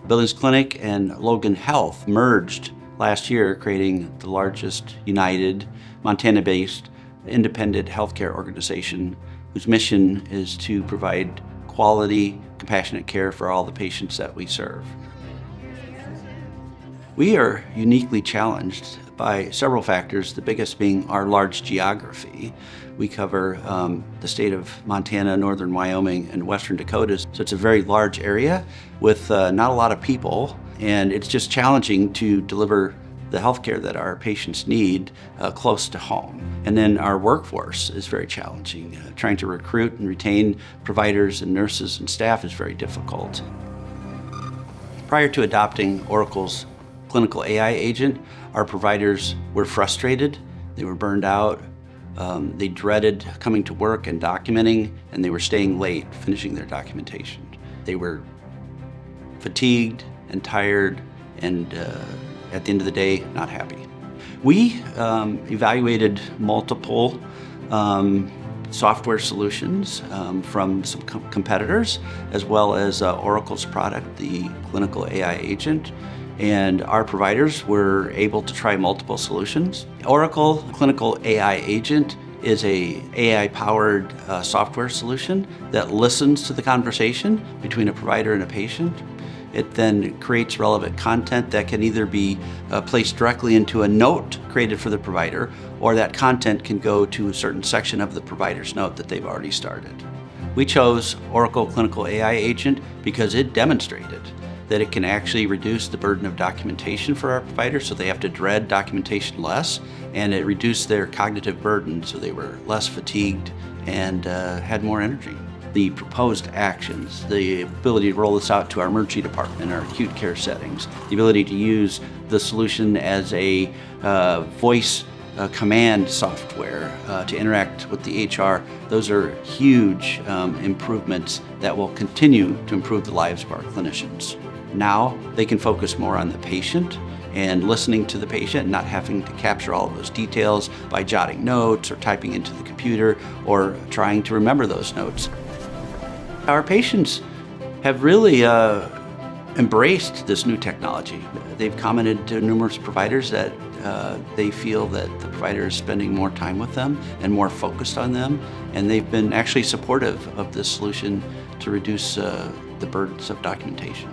Billings Clinic and Logan Health merged last year, creating the largest united, Montana-based, independent healthcare organization whose mission is to provide quality, compassionate care for all the patients that we serve. We are uniquely challenged by several factors, the biggest being our large geography. We cover the state of Montana, northern Wyoming, and western Dakotas, so it's a very large area with not a lot of people, and it's just challenging to deliver the healthcare that our patients need close to home. And then our workforce is very challenging. Trying to recruit and retain providers and nurses and staff is very difficult. Prior to adopting Oracle's clinical AI agent, our providers were frustrated, they were burned out, they dreaded coming to work and documenting, and they were staying late finishing their documentation. They were fatigued and tired and at the end of the day, not happy. We evaluated multiple software solutions from some competitors, as well as Oracle's product, the clinical AI agent. And our providers were able to try multiple solutions. Oracle Clinical AI Agent is a AI-powered software solution that listens to the conversation between a provider and a patient. It then creates relevant content that can either be placed directly into a note created for the provider, or that content can go to a certain section of the provider's note that they've already started. We chose Oracle Clinical AI Agent because it demonstrated that it can actually reduce the burden of documentation for our providers, so they have to dread documentation less, and it reduced their cognitive burden, so they were less fatigued and had more energy. The proposed actions, the ability to roll this out to our emergency department, our acute care settings, the ability to use the solution as a voice command software to interact with the HR, those are huge improvements that will continue to improve the lives of our clinicians. Now they can focus more on the patient and listening to the patient and not having to capture all of those details by jotting notes or typing into the computer or trying to remember those notes. Our patients have really embraced this new technology. They've commented to numerous providers that they feel that the provider is spending more time with them and more focused on them, and they've been actually supportive of this solution to reduce the burdens of documentation.